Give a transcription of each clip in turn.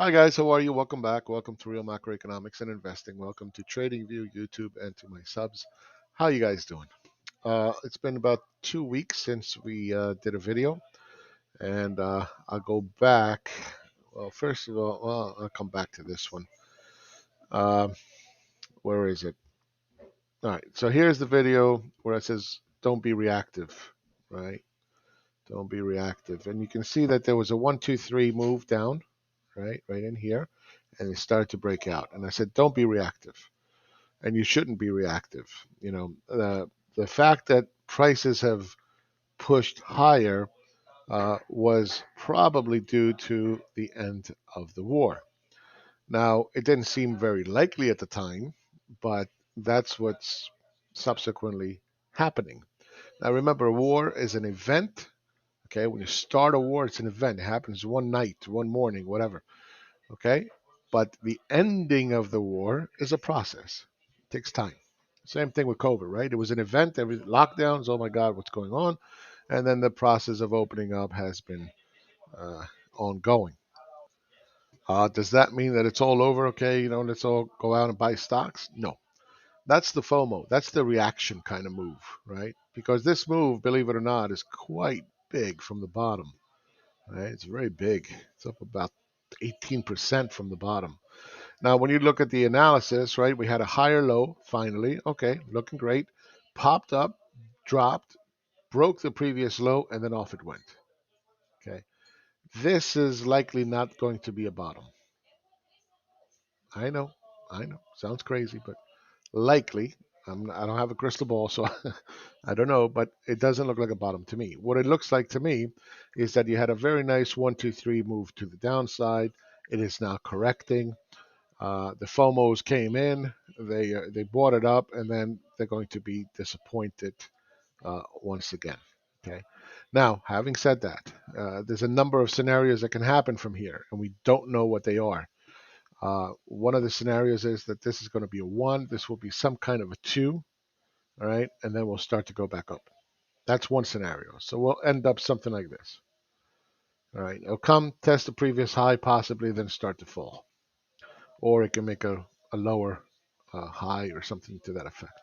Hi guys, how are you? Welcome back. Welcome to Real Macroeconomics and Investing. Welcome to TradingView, YouTube, and to my subs. How you guys doing? It's been about 2 weeks since we did a video, and I'll go back. Well, first of all, I'll come back to this one. Uh, where is it? All right. So here's the video where it says, "Don't be reactive." Right? Don't be reactive, and you can see that there was a 1, 2, 3 move down, right in here, and it started to break out. And I said, "Don't be reactive." And you shouldn't be reactive. The fact that prices have pushed higher was probably due to the end of the war. Now, it didn't seem very likely at the time, but that's what's subsequently happening. Now, remember, a war is an event. Okay, when you start a war, it's an event. It happens one night, one morning, whatever. Okay, but the ending of the war is a process. It takes time. Same thing with COVID, right? It was an event, every lockdowns. Oh my God, what's going on? And then the process of opening up has been uh, ongoing. Does that mean that it's all over? Okay, let's all go out and buy stocks? No, that's the FOMO. That's the reaction kind of move, right? Because this move, believe it or not, is quite big from the bottom. Right? It's very big. It's up about 18% from the bottom. Now, when you look at the analysis, right, we had a higher low finally. Okay, looking great. Popped up, dropped, broke the previous low, and then off it went. Okay, this is likely not going to be a bottom. I know, I know, sounds crazy, but likely. I don't have a crystal ball, so I don't know, but it doesn't look like a bottom to me. What it looks like to me is that you had a very nice 1, 2, 3 move to the downside. It is now correcting. The FOMOs came in, they bought it up, and then they're going to be disappointed once again. Okay. Now, having said that, there's a number of scenarios that can happen from here, and we don't know what they are. One of the scenarios is that this is going to be a one, this will be some kind of a two, all right, and then we'll start to go back up. That's one scenario. So we'll end up something like this. All right, it'll come test the previous high, possibly, then start to fall, or it can make a lower high or something to that effect.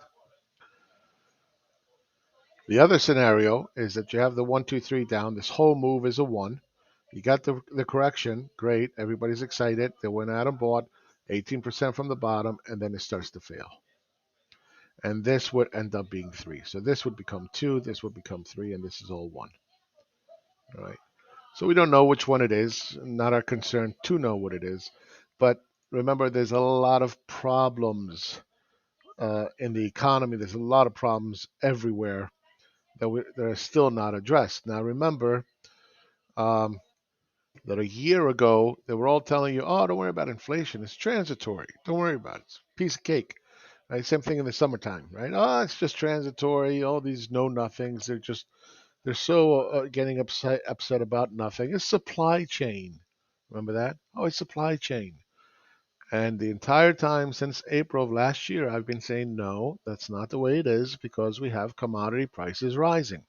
The other scenario is that you have the 1, 2, 3 down. This whole move is a one. You got the correction. Great. Everybody's excited. They went out and bought 18% from the bottom, and then it starts to fail. And this would end up being three. So this would become two, this would become three, and this is all one. All right. So we don't know which one it is. Not our concern to know what it is. But remember, there's a lot of problems in the economy. There's a lot of problems everywhere that are still not addressed. Now, remember um, that a year ago, they were all telling you, oh, don't worry about inflation. It's transitory. Don't worry about it. It's a piece of cake. Right? Same thing in the summertime, right? Oh, it's just transitory. All these know nothings. They're so getting upset about nothing. It's supply chain. Remember that? Oh, it's supply chain. And the entire time since April of last year, I've been saying, no, that's not the way it is because we have commodity prices rising.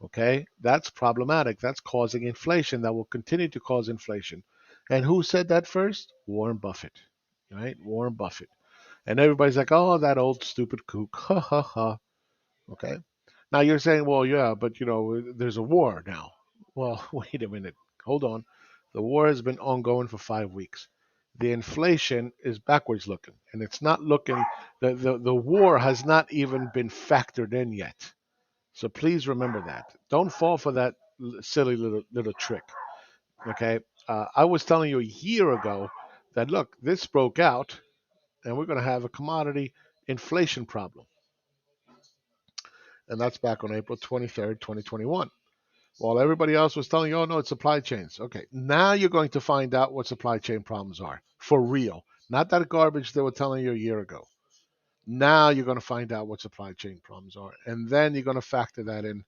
Okay, that's problematic. That's causing inflation. That will continue to cause inflation. And who said that first? Warren Buffett, right? Warren Buffett. And everybody's like, oh, that old stupid kook. Ha ha ha. Okay. Now you're saying, well, yeah, but there's a war now. Well, wait a minute. Hold on. The war has been ongoing for 5 weeks. The inflation is backwards looking, and it's not looking. The war has not even been factored in yet. So please remember that. Don't fall for that silly little trick. Okay. I was telling you a year ago that look, this broke out, and we're going to have a commodity inflation problem, and that's back on April 23rd, 2021. While everybody else was telling you, oh no, it's supply chains. Okay, now you're going to find out what supply chain problems are for real. Not that garbage they were telling you a year ago. Now you're going to find out what supply chain problems are, and then you're going to factor that in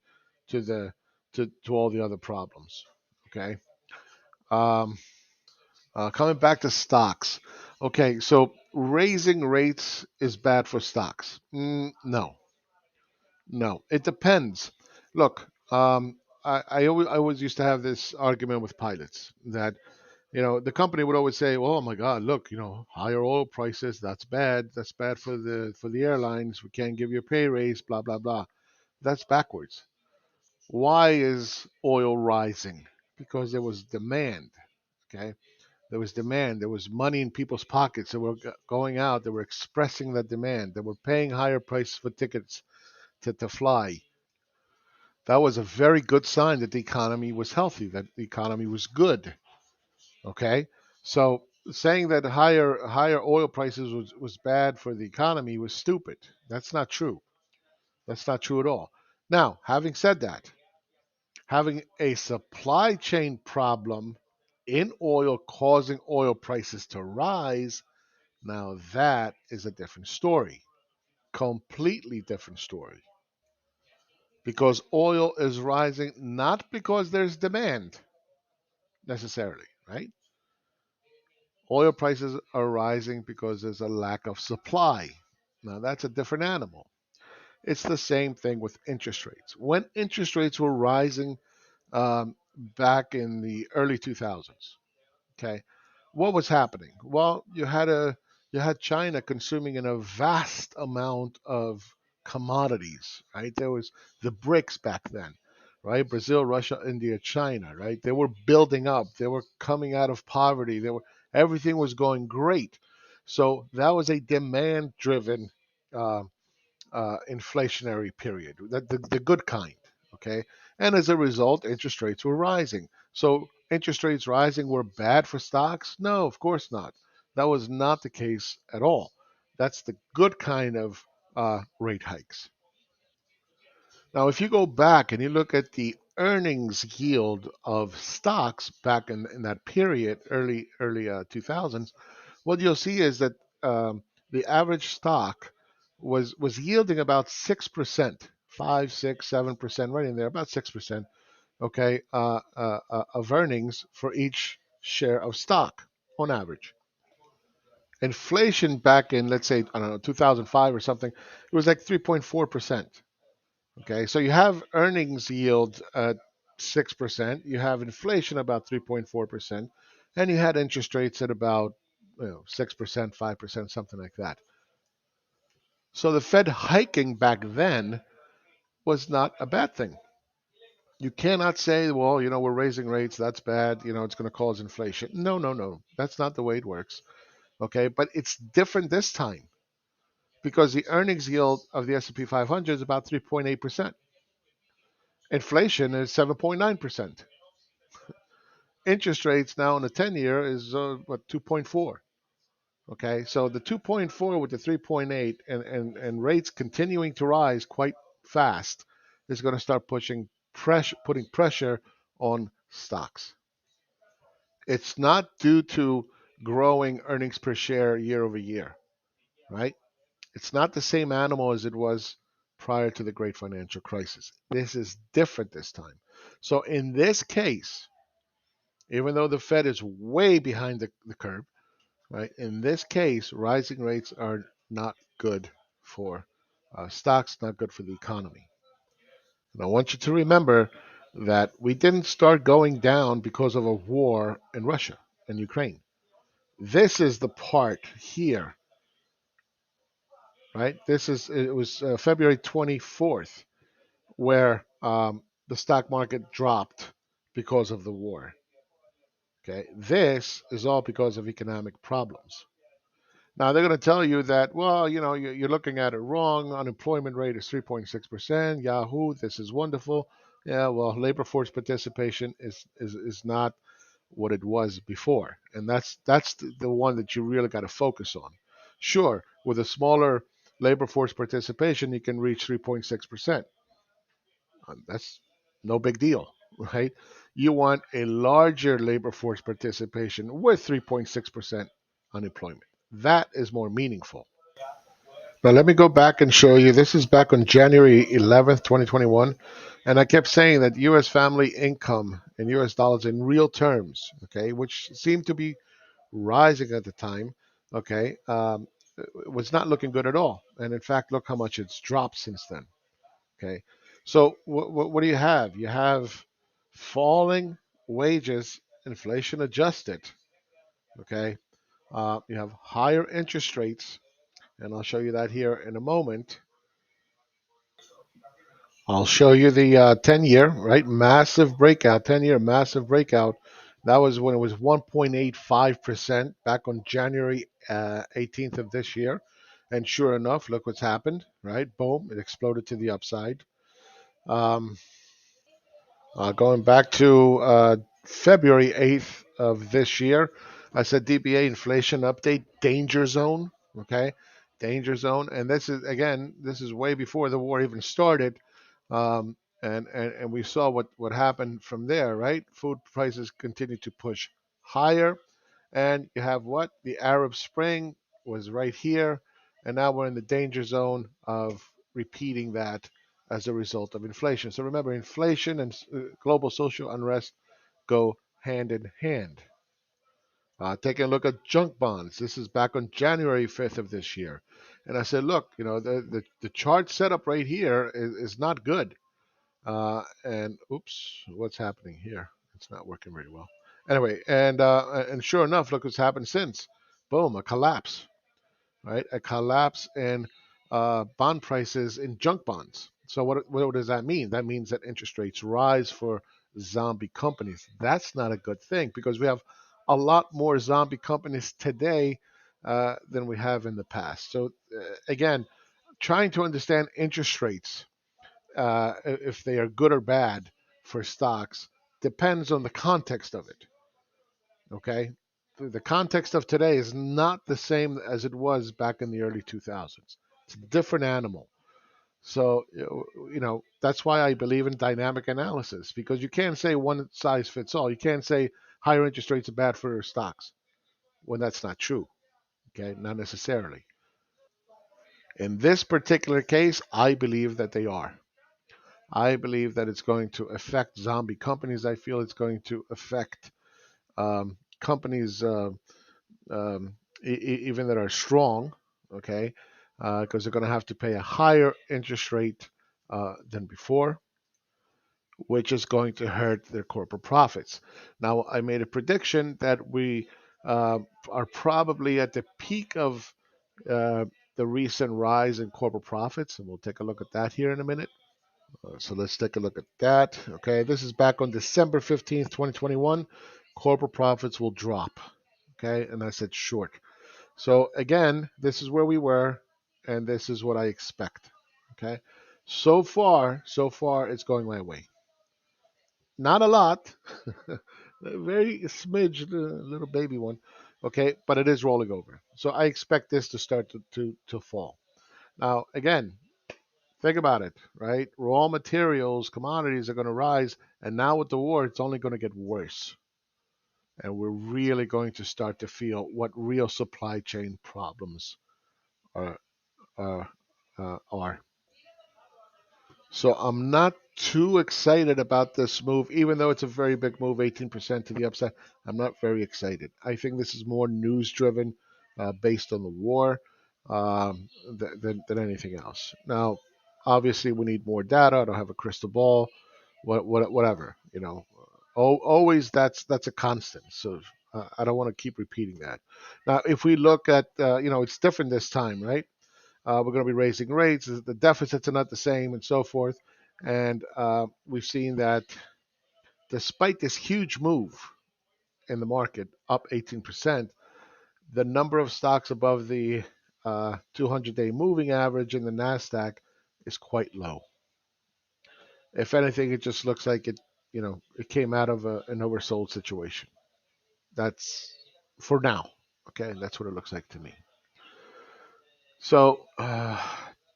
to the to all the other problems. Okay. Um, Coming back to stocks. Okay, so raising rates is bad for stocks. No, no, it depends. Look, I always used to have this argument with pilots that The company would always say, "Well, oh my God, look, higher oil prices, that's bad. That's bad for the airlines. We can't give you a pay raise, blah blah blah." That's backwards. Why is oil rising? Because there was demand. Okay, there was demand. There was money in people's pockets that were going out. They were expressing that demand. They were paying higher prices for tickets to fly. That was a very good sign that the economy was healthy, that the economy was good. Okay, so saying that higher oil prices was bad for the economy was stupid. That's not true. That's not true at all. Now, having said that, having a supply chain problem in oil causing oil prices to rise, now that is a different story. Completely different story. Because oil is rising not because there's demand necessarily, right? Oil prices are rising because there's a lack of supply. Now, that's a different animal. It's the same thing with interest rates. When interest rates were rising back in the early 2000s, okay, what was happening? Well, you had China consuming in a vast amount of commodities, right? There was the BRICS back then, right? Brazil, Russia, India, China, right? They were building up. They were coming out of poverty. Everything was going great. So that was a demand-driven uh, inflationary period, the good kind. Okay, and as a result, interest rates were rising. So interest rates rising were bad for stocks? No, of course not. That was not the case at all. That's the good kind of rate hikes. Now, if you go back and you look at the earnings yield of stocks back in that period, early 2000s, what you'll see is that the average stock was yielding about 6%, 5, 6, 7%, right in there, about 6%. Okay, of earnings for each share of stock on average. Inflation back in, let's say, I don't know, 2005 or something, it was like 3.4%. Okay, so you have earnings yield at 6%, you have inflation about 3.4%, and you had interest rates at about 6%, 5%, something like that. So the Fed hiking back then was not a bad thing. You cannot say, well, we're raising rates, that's bad, it's going to cause inflation. No, no, no. That's not the way it works. Okay, but it's different this time because the earnings yield of the S&P 500 is about 3.8%. Inflation is 7.9%. Interest rates now in the 10-year is what 2.4. Okay, so the 2.4 with the 3.8 and rates continuing to rise quite fast is going to start putting pressure on stocks. It's not due to growing earnings per share year over year, right? It's not the same animal as it was prior to the great financial crisis. This is different this time. So in this case, even though the Fed is way behind the curve, right? In this case, rising rates are not good for stocks, not good for the economy. And I want you to remember that we didn't start going down because of a war in Russia and Ukraine. This is the part here, right? It was February 24th where the stock market dropped because of the war. Okay, this is all because of economic problems. Now they're going to tell you that, well, you're looking at it wrong. Unemployment rate is 3.6%. Yahoo, this is wonderful. Yeah, well, labor force participation is not what it was before, and that's the one that you really got to focus on. Sure, with a smaller labor force participation, you can reach 3.6%. That's no big deal, right? You want a larger labor force participation with 3.6% unemployment. That is more meaningful. Now, let me go back and show you. This is back on January 11th, 2021. And I kept saying that U.S. family income in U.S. dollars in real terms, okay, which seemed to be rising at the time, okay, was not looking good at all. And in fact, look how much it's dropped since then. Okay. So what do you have? You have falling wages, inflation adjusted. Okay, you have higher interest rates, and I'll show you that here in a moment. I'll show you the 10-year, right? Massive breakout, 10-year massive breakout. That was when it was 1.85% back on January 18th of this year. And sure enough, look what's happened, right? Boom, it exploded to the upside. Um, Going back to February 8th of this year, I said DBA inflation update, danger zone. Okay, danger zone. And this is, again, this is way before the war even started. And we saw what happened from there, right? Food prices continue to push higher. And you have what? The Arab Spring was right here. And now we're in the danger zone of repeating that as a result of inflation. So remember, inflation and global social unrest go hand in hand. Taking a look at junk bonds. This is back on January 5th of this year. And I said, look, the chart setup right here is not good. And oops, what's happening here? It's not working very well. Anyway, and sure enough, look what's happened since. Boom, a collapse, right? A collapse in bond prices in junk bonds. So what does that mean? That means that interest rates rise for zombie companies. That's not a good thing because we have a lot more zombie companies today than we have in the past. So again, trying to understand interest rates, if they are good or bad for stocks, depends on the context of it. Okay, the context of today is not the same as it was back in the early 2000s. It's a different animal. So, that's why I believe in dynamic analysis because you can't say one size fits all. You can't say higher interest rates are bad for stocks when that's not true. Okay, not necessarily. In this particular case, I believe that they are. I believe that it's going to affect zombie companies. I feel it's going to affect companies even that are strong, okay, because they're going to have to pay a higher interest rate than before, which is going to hurt their corporate profits. Now, I made a prediction that we are probably at the peak of uh, the recent rise in corporate profits, and we'll take a look at that here in a minute. So let's take a look at that. Okay, this is back on December 15th, 2021. Corporate profits will drop. Okay, and I said short. So again, this is where we were, and this is what I expect. Okay, so far, it's going my way. Not a lot, a very smidge, little baby one. Okay, but it is rolling over. So I expect this to start to fall. Now, again, think about it, right? Raw materials, commodities are going to rise, and now with the war, it's only going to get worse. And we're really going to start to feel what real supply chain problems are. are, are. So I'm not too excited about this move, even though it's a very big move, 18% to the upside. I'm not very excited. I think this is more news driven, based on the war, than anything else. Now, obviously, we need more data. I don't have a crystal ball. Whatever, always that's a constant. So I don't want to keep repeating that. Now, if we look at, it's different this time, right? We're going to be raising rates. The deficits are not the same, and so forth. And we've seen that despite this huge move in the market, up 18%, the number of stocks above the 200-day moving average in the Nasdaq is quite low. If anything, it just looks like it came out of an oversold situation. That's for now. Okay, that's what it looks like to me. So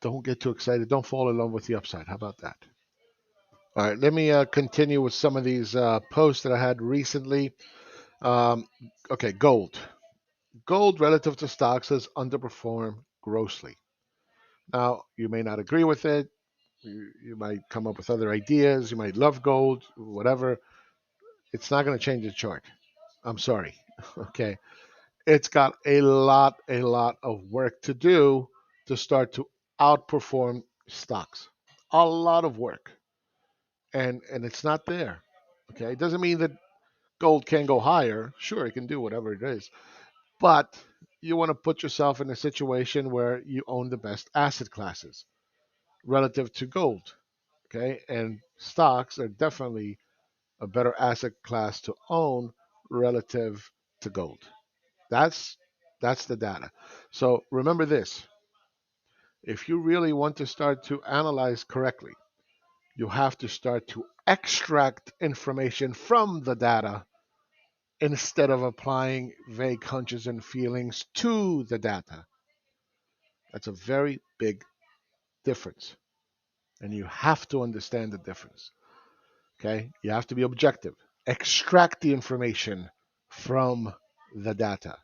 don't get too excited. Don't fall in love with the upside. How about that? All right, let me continue with some of these posts that I had recently. Um, okay, gold. Gold relative to stocks has underperformed grossly. Now, you may not agree with it. You might come up with other ideas. You might love gold, whatever. It's not going to change the chart. I'm sorry. Okay. It's got a lot of work to do to start to outperform stocks. A lot of work. And it's not there. Okay. It doesn't mean that Gold can go higher. Sure, it can do whatever it is. But you want to put yourself in a situation where you own the best asset classes relative to gold. Okay. And stocks are definitely a better asset class to own relative to gold. That's that's the data. So remember this. If you really want to start to analyze correctly, you have to start to extract information from the data instead of applying vague hunches and feelings to the data. That's a very big difference. And you have to understand the difference. Okay? You have to be objective. Extract the information from the data.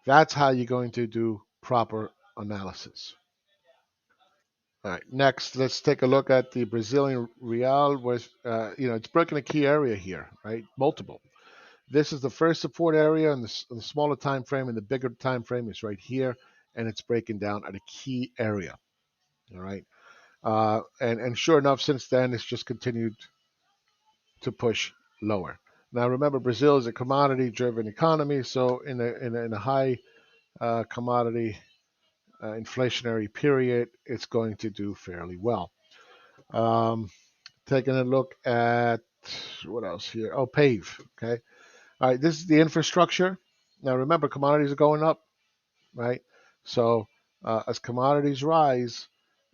That's how you're going to do proper analysis. All right, next, let's take a look at the Brazilian real. With it's broken a key area here, right? Multiple. This is the first support area in the smaller time frame, and the bigger time frame is right here, and it's breaking down at a key area. All right, and sure enough, since then it's just continued to push lower. Now remember, Brazil is a commodity-driven economy, so in a high commodity inflationary period, it's going to do fairly well. Um, Taking a look at what else here? Oh, PAVE. Okay. All right. This is the infrastructure. Now remember, commodities are going up, right? So as commodities rise,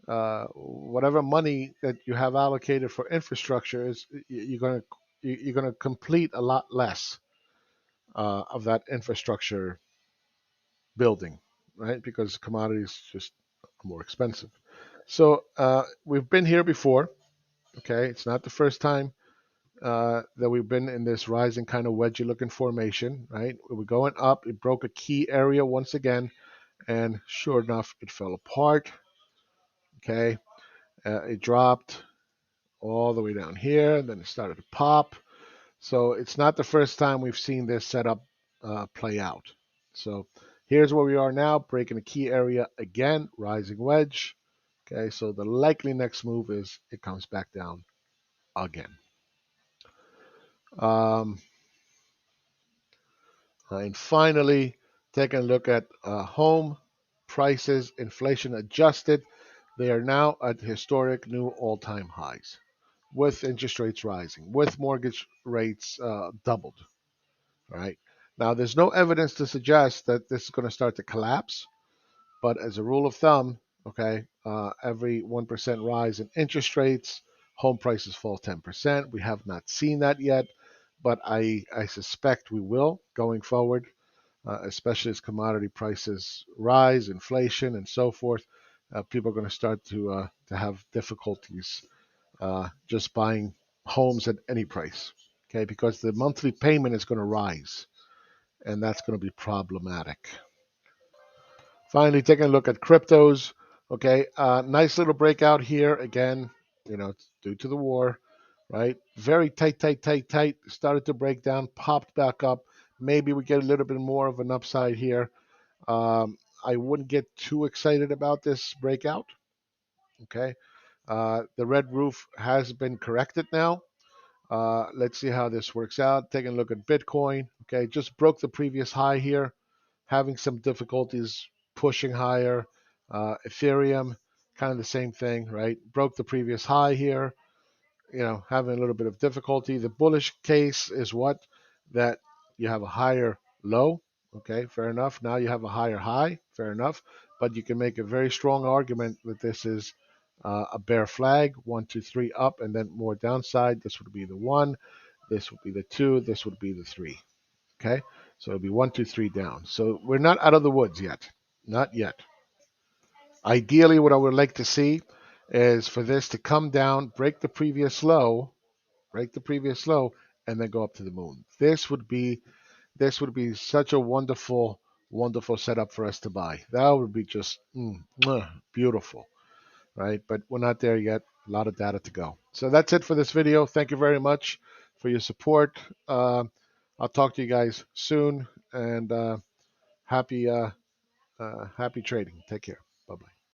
whatever money that you have allocated for infrastructure is you're going to complete a lot less of that infrastructure building, right? Because commodities just are more expensive. So we've been here before. Okay, it's not the first time that we've been in this rising kind of wedgie looking formation, right? We were going up, it broke a key area once again, and sure enough, it fell apart. Okay, it dropped all the way down here, and then it started to pop. So it's not the first time we've seen this setup play out. So here's where we are now, breaking a key area again, rising wedge. Okay, so the likely next move is it comes back down again. Um, and finally, taking a look at home prices, inflation adjusted. They are now at historic new all-time highs, with interest rates rising, with mortgage rates doubled. Right now, there's no evidence to suggest that this is going to start to collapse. But as a rule of thumb, okay, every 1% rise in interest rates, home prices fall 10%. We have not seen that yet, but I suspect we will going forward, especially as commodity prices rise, inflation, and so forth. People are going to start to have difficulties just buying homes at any price, okay, because the monthly payment is going to rise, and that's going to be problematic. Finally, taking a look at cryptos. Okay, nice little breakout here. Again, due to the war, right? Very tight, tight, tight, tight. Started to break down, popped back up. Maybe we get a little bit more of an upside here. I wouldn't get too excited about this breakout. Okay, the red roof has been corrected now. Let's see how this works out. Taking a look at Bitcoin. Okay, just broke the previous high here, having some difficulties pushing higher. Ethereum, kind of the same thing, right? Broke the previous high here, having a little bit of difficulty. The bullish case is what? That you have a higher low. Okay, fair enough. Now you have a higher high. Fair enough. But you can make a very strong argument that this is a bear flag. 1, 2, 3 up, and then more downside. This would be the 1. This would be the 2. This would be the 3. Okay, so it'll be 1, 2, 3 down. So we're not out of the woods yet. Not yet. Ideally, what I would like to see is for this to come down, break the previous low, and then go up to the moon. This would be such a wonderful, wonderful setup for us to buy. That would be just beautiful, right? But we're not there yet. A lot of data to go. So that's it for this video. Thank you very much for your support. I'll talk to you guys soon, and happy trading. Take care.